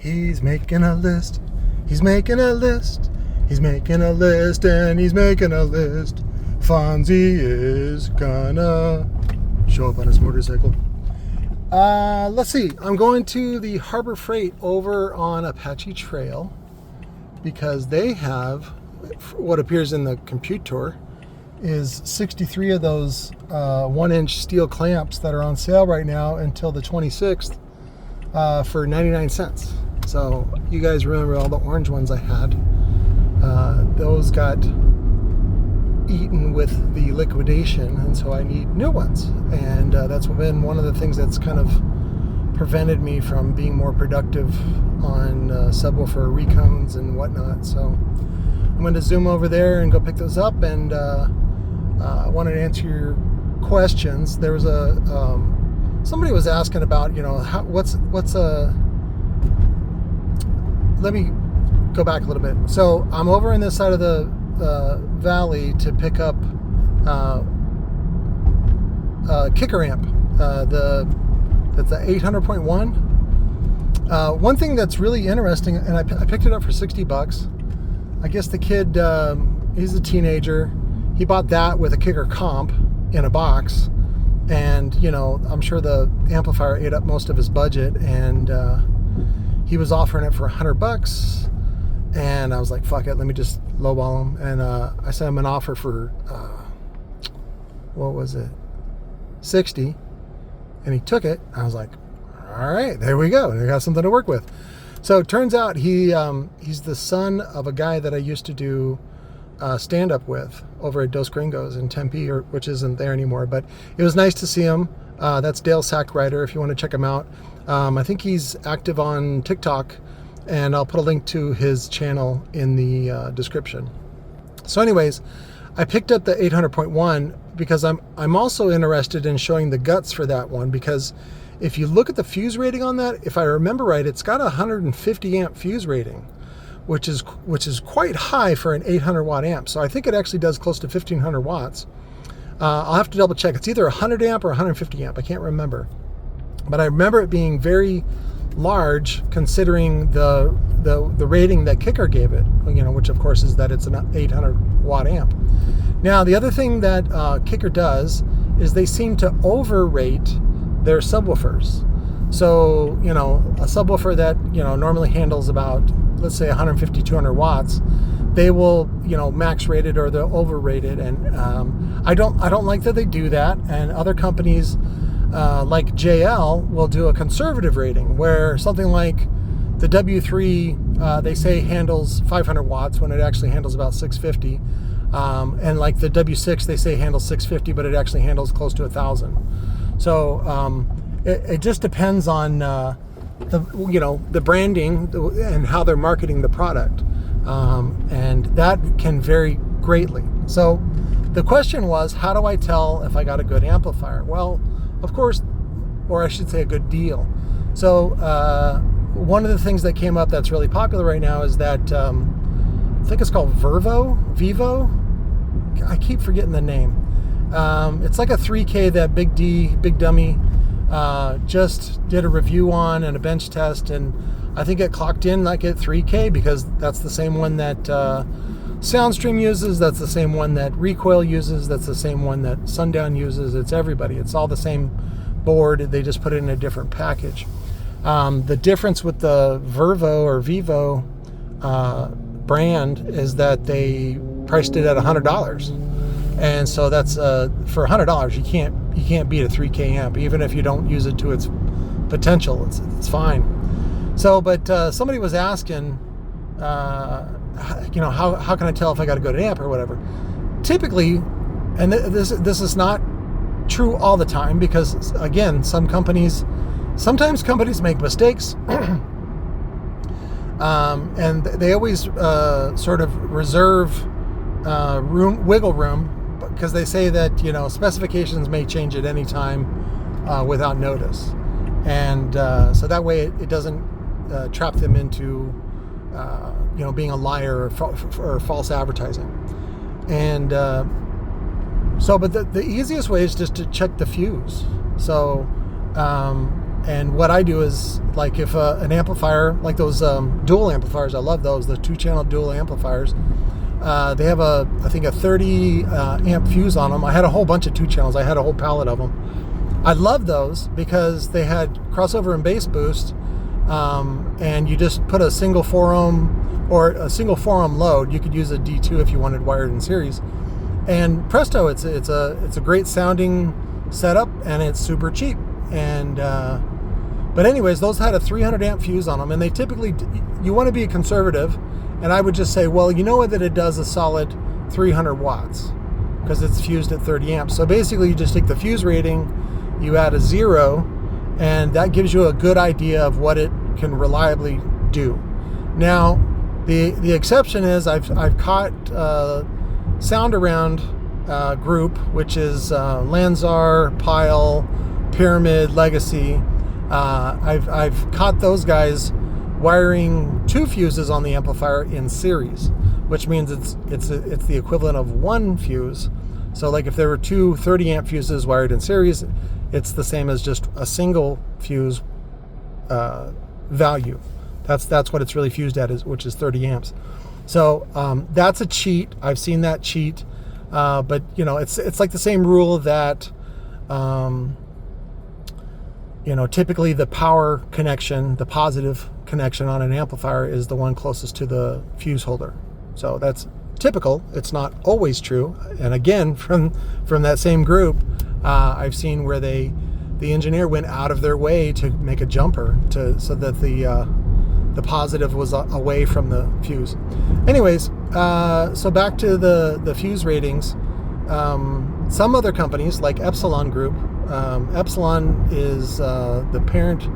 He's making a list. He's making a list. He's making a list and he's making a list. Fonzie is gonna show up on his motorcycle. Let's see. I'm going to the Harbor Freight over on Apache Trail because they have what appears in the compute tour is 63 of those 1-inch steel clamps that are on sale right now until the 26th for 99 cents. So you guys remember all the orange ones I had. Those got eaten with the liquidation, and so I need new ones. And that's been one of the things that's kind of prevented me from being more productive on subwoofer recones and whatnot. So I'm going to zoom over there and go pick those up, and I wanted to answer your questions. There was a somebody was asking about, you know, what's a. Let me go back a little bit. So I'm over in this side of the valley to pick up kicker amp. That's the 800.1. One thing that's really interesting, and I picked it up for $60. I guess the kid, he's a teenager. He bought that with a kicker comp in a box, and you know, I'm sure the amplifier ate up most of his budget, and he was offering it for $100, and I was like, fuck it, let me just lowball him. And I sent him an offer for what was it, 60, and he took it. I was like, all right, there we go, I got something to work with. So it turns out he's the son of a guy that I used to do stand-up with over at Dos Gringos in Tempe, which isn't there anymore, but it was nice to see him. That's Dale Sackrider, if you want to check him out. I think he's active on TikTok, and I'll put a link to his channel in the description. So anyways, I picked up the 800.1 because I'm also interested in showing the guts for that one, because if you look at the fuse rating on that, if I remember right, it's got a 150 amp fuse rating, which is quite high for an 800 watt amp. So I think it actually does close to 1500 watts. I'll have to double check. It's either 100 amp or 150 amp. I can't remember. But I remember it being very large considering the rating that Kicker gave it, you know, which of course is that it's an 800 watt amp. Now, the other thing that Kicker does is they seem to overrate their subwoofers. So, you know, a subwoofer that, you know, normally handles about, let's say 150, 200 watts, they will, you know, max rate it or they'll overrate it. And I don't like that they do that. And other companies like JL will do a conservative rating where something like the W3 they say handles 500 watts when it actually handles about 650, and like the W6 they say handles 650, but it actually handles close to 1,000. So it just depends on the branding and how they're marketing the product, and that can vary greatly. So the question was, how do I tell if I got a good amplifier? Well, of course, or I should say a good deal. So one of the things that came up that's really popular right now is that I think it's called Vivo. I keep forgetting the name. It's like a 3K that Big Dummy just did a review on and a bench test, and I think it clocked in like at 3K because that's the same one that Soundstream uses, that's the same one that Recoil uses, that's the same one that Sundown uses. It's everybody. It's all the same board. They just put it in a different package. The difference with the Vivo brand is that they priced it at $100, and so that's for $100 you can't beat a 3K amp, even if you don't use it to its potential. It's fine. So, but somebody was asking, you know, how can I tell if I got a good amp or whatever? Typically, and this is not true all the time, because again, sometimes companies make mistakes, and they always sort of reserve wiggle room, because they say that, you know, specifications may change at any time without notice, and so that way it doesn't trap them into you know, being a liar or false advertising. And so, but the easiest way is just to check the fuse. So And what I do is, like, if an amplifier, like those dual amplifiers, I love those, the 2-channel dual amplifiers. They have I think a 30 amp fuse on them. I had a whole bunch of 2 channels. I had a whole pallet of them. I love those because they had crossover and bass boost, and you just put a single 4 ohm or a single 4 ohm load. You could use a D2 if you wanted wired in series, and presto, it's a great sounding setup, and it's super cheap. And but anyways, those had a 300 amp fuse on them, and they typically, you want to be conservative, and I would just say, well, you know that it does a solid 300 watts because it's fused at 30 amps. So basically you just take the fuse rating, you add a 0, and that gives you a good idea of what it can reliably do. Now, the exception is I've caught Sound Around group, which is Lanzar, Pile, Pyramid, Legacy. I've caught those guys wiring 2 fuses on the amplifier in series, which means it's the equivalent of 1 fuse. So like if there were 2 30 amp fuses wired in series, it's the same as just a single fuse value. That's what it's really fused at, which is 30 amps. So that's a cheat. I've seen that cheat, but you know, it's like the same rule that you know, typically the power connection, the positive connection on an amplifier is the one closest to the fuse holder. So that's typical. It's not always true. And again, from that same group, I've seen where the engineer went out of their way to make a jumper so that the positive was away from the fuse. Anyways, so back to the fuse ratings. Some other companies like Epsilon Group. Epsilon is the parent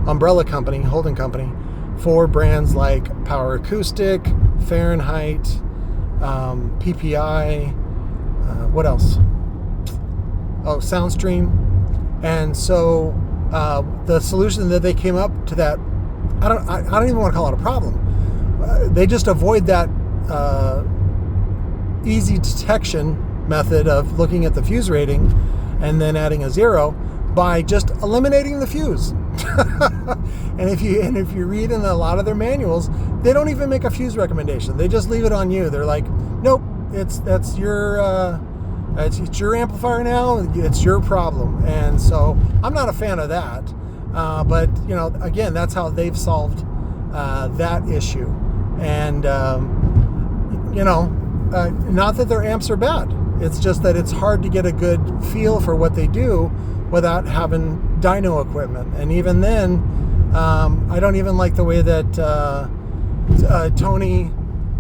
umbrella company, holding company for brands like Power Acoustic, Fahrenheit, PPI, what else? Oh, Soundstream. And so the solution that they came up to that, I don't even want to call it a problem. They just avoid that easy detection method of looking at the fuse rating and then adding a 0 by just eliminating the fuse. and if you read in a lot of their manuals, they don't even make a fuse recommendation. They just leave it on you. They're like, nope, it's your amplifier now. It's your problem. And so I'm not a fan of that. But you know, again, that's how they've solved that issue. And you know, not that their amps are bad. It's just that it's hard to get a good feel for what they do without having dyno equipment. And even then, I don't even like the way that Tony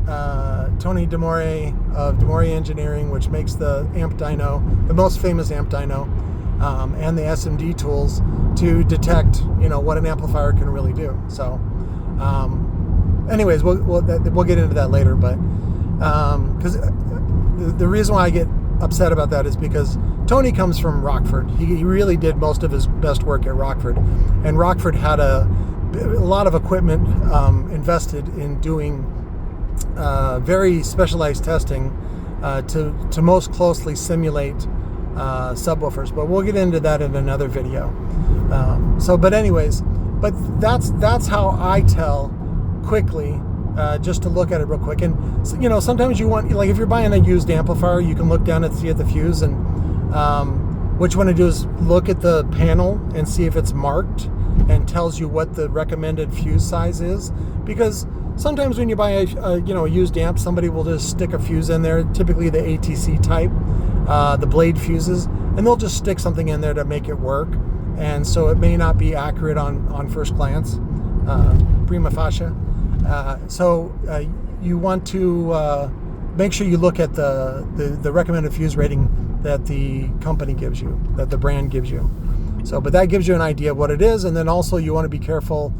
DeMore of DeMore Engineering, which makes the amp dyno, the most famous amp dyno, and the SMD tools to detect, you know, what an amplifier can really do. So, anyways, we'll get into that later. But because the reason why I get upset about that is because Tony comes from Rockford. He really did most of his best work at Rockford, and Rockford had a lot of equipment invested in doing very specialized testing to most closely simulate subwoofers. But we'll get into that in another video. But that's how I tell quickly. Just to look at it real quick. And you know, sometimes you want, like if you're buying a used amplifier, you can look down and see at the fuse, and what you want to do is look at the panel and see if it's marked and tells you what the recommended fuse size is. Because sometimes when you buy a used amp, somebody will just stick a fuse in there, typically the ATC type, the blade fuses, and they'll just stick something in there to make it work. And so it may not be accurate on first glance, prima facie. So you want to make sure you look at the recommended fuse rating that the company gives you, that the brand gives you. So, but that gives you an idea of what it is. And then also you want to be careful.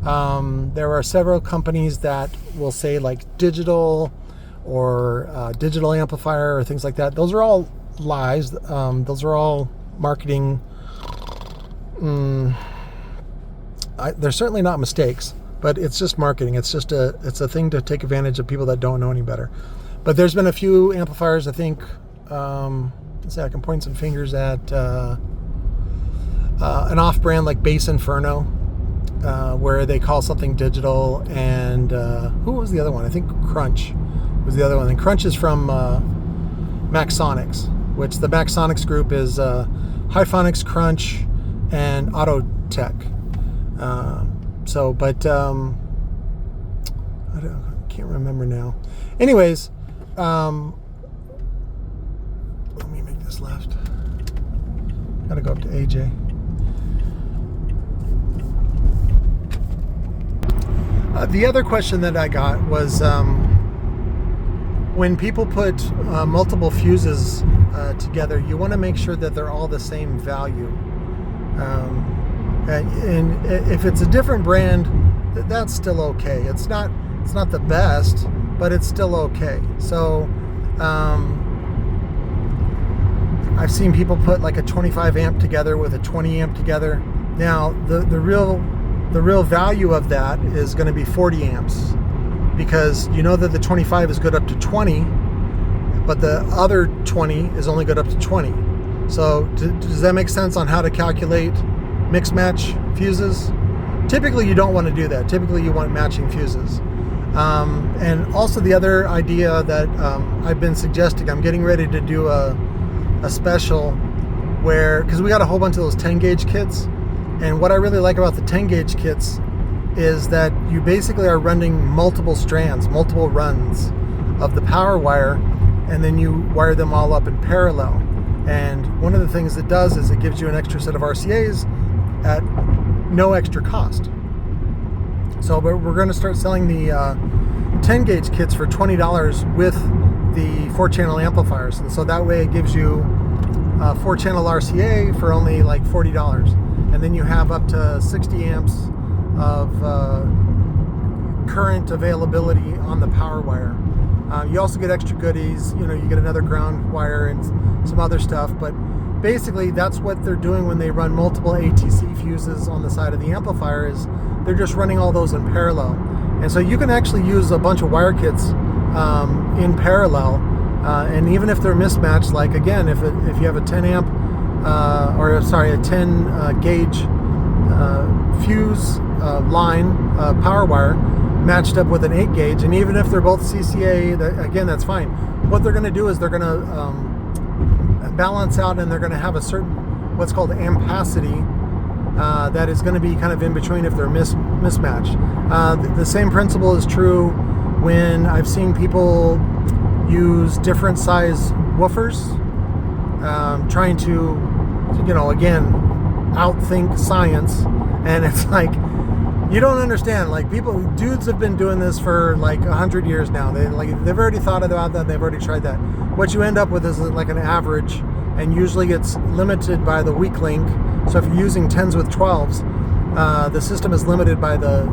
There are several companies that will say like digital or digital amplifier or things like that. Those are all lies. Those are all marketing. They're certainly not mistakes. But it's just marketing. It's a thing to take advantage of people that don't know any better. But there's been a few amplifiers, I think. Let's see, I can point some fingers at an off-brand like Bass Inferno, where they call something digital, and who was the other one? I think Crunch was the other one. And Crunch is from Maxonics, which the Maxonics group is Hyphonics, Crunch, and Autotech. I can't remember now. Anyways, let me make this left. Gotta go up to AJ. The other question that I got was when people put multiple fuses together, you want to make sure that they're all the same value. And if it's a different brand, that's still okay. It's not the best, but it's still okay. So I've seen people put like a 25 amp together with a 20 amp together. Now the real value of that is going to be 40 amps, because you know that the 25 is good up to 20, but the other 20 is only good up to 20. So does that make sense on how to calculate mix match fuses? Typically you don't want to do that. Typically you want matching fuses. And also the other idea that I've been suggesting, I'm getting ready to do a special where, because we got a whole bunch of those 10 gauge kits, and what I really like about the 10 gauge kits is that you basically are running multiple strands, multiple runs of the power wire, and then you wire them all up in parallel. And one of the things it does is it gives you an extra set of RCAs at no extra cost. So we're going to start selling the 10 gauge kits for $20 with the 4-channel amplifiers, and so that way it gives you a 4-channel RCA for only like $40, and then you have up to 60 amps of current availability on the power wire. You also get extra goodies. You know, you get another ground wire and some other stuff, but basically that's what they're doing when they run multiple ATC fuses on the side of the amplifier, is they're just running all those in parallel. And so you can actually use a bunch of wire kits in parallel, and even if they're mismatched, like again, if you have a 10 amp a 10 gauge fuse line power wire matched up with an 8 gauge, and even if they're both CCA, again, that's fine. What they're going to do is they're going to balance out, and they're going to have a certain what's called ampacity that is going to be kind of in between if they're mismatched. The same principle is true when I've seen people use different size woofers, trying to, again, outthink science. And it's like, you don't understand. Like, dudes have been doing this for like 100 years now. They've already thought about that. They've already tried that. What you end up with is like an average, and usually it's limited by the weak link. So if you're using 10s with 12s, the system is limited by the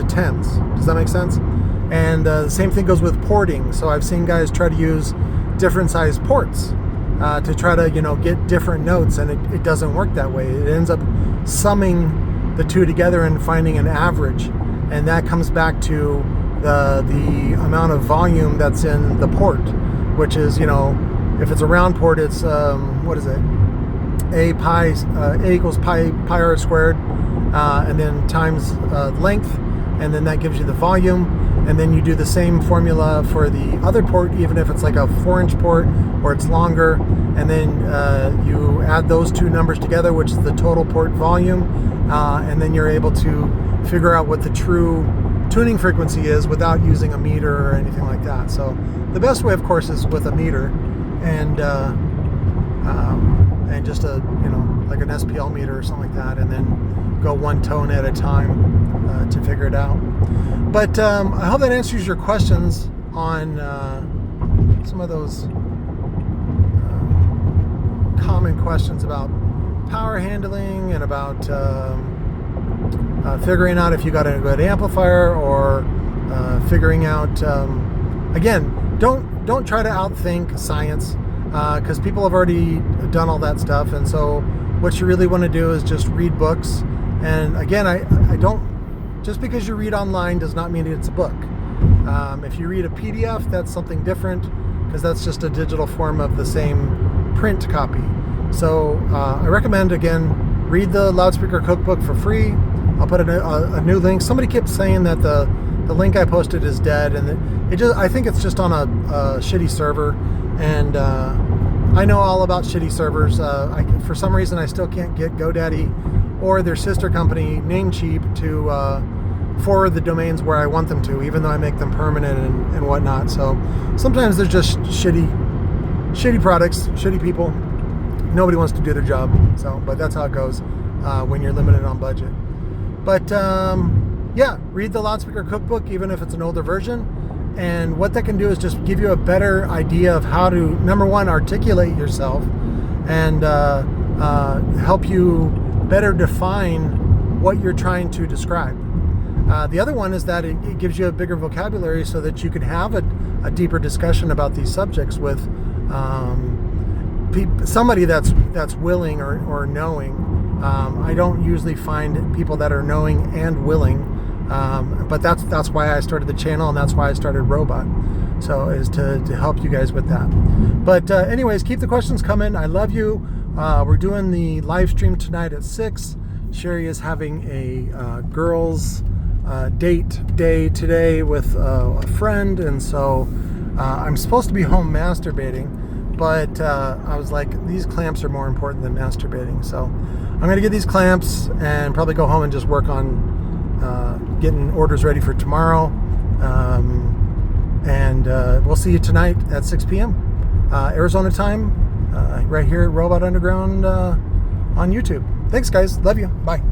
10s. Does that make sense? And the same thing goes with porting. So I've seen guys try to use different size ports to try to get different notes, and it doesn't work that way. It ends up summing the two together and finding an average, and that comes back to the amount of volume that's in the port, which is, if it's a round port, it's what is it? A equals pi r squared, and then times length, and then that gives you the volume. And then you do the same formula for the other port, even if it's like a 4-inch port or it's longer, and then you add those two numbers together, which is the total port volume, and then you're able to figure out what the true tuning frequency is without using a meter or anything like that. So the best way, of course, is with a meter, and just like an SPL meter or something like that, and then go one tone at a time to figure it out. But I hope that answers your questions on some of those common questions about power handling and about figuring out if you got a good amplifier, or figuring out, again, don't try to outthink science, because people have already done all that stuff. And so what you really want to do is just read books. And again, I don't, just because you read online does not mean it's a book. If you read a PDF, that's something different, because that's just a digital form of the same print copy. So I recommend, again, read the loudspeaker cookbook for free. I'll put a new link. Somebody kept saying that the link I posted is dead, and I think it's just on a shitty server, and I know all about shitty servers. For some reason I still can't get GoDaddy or their sister company Namecheap to forward the domains where I want them to, even though I make them permanent and whatnot. So sometimes they're just shitty products, shitty people. Nobody wants to do their job. So, but that's how it goes when you're limited on budget. But yeah, read the loudspeaker cookbook, even if it's an older version. And what that can do is just give you a better idea of how to, number one, articulate yourself, and help you better define what you're trying to describe. The other one is that it gives you a bigger vocabulary so that you can have a deeper discussion about these subjects with somebody that's willing or knowing. I don't usually find people that are knowing and willing, but that's why I started the channel, and that's why I started Robot. So is to help you guys with that. But anyways, keep the questions coming. I love you. We're doing the live stream tonight at 6. Sherry is having a girls date day today with a friend, and so I'm supposed to be home masturbating, but I was like, these clamps are more important than masturbating, so I'm gonna get these clamps and probably go home and just work on getting orders ready for tomorrow, and we'll see you tonight at 6 p.m. Arizona time, right here at Robot Underground on YouTube. Thanks guys, love you, bye.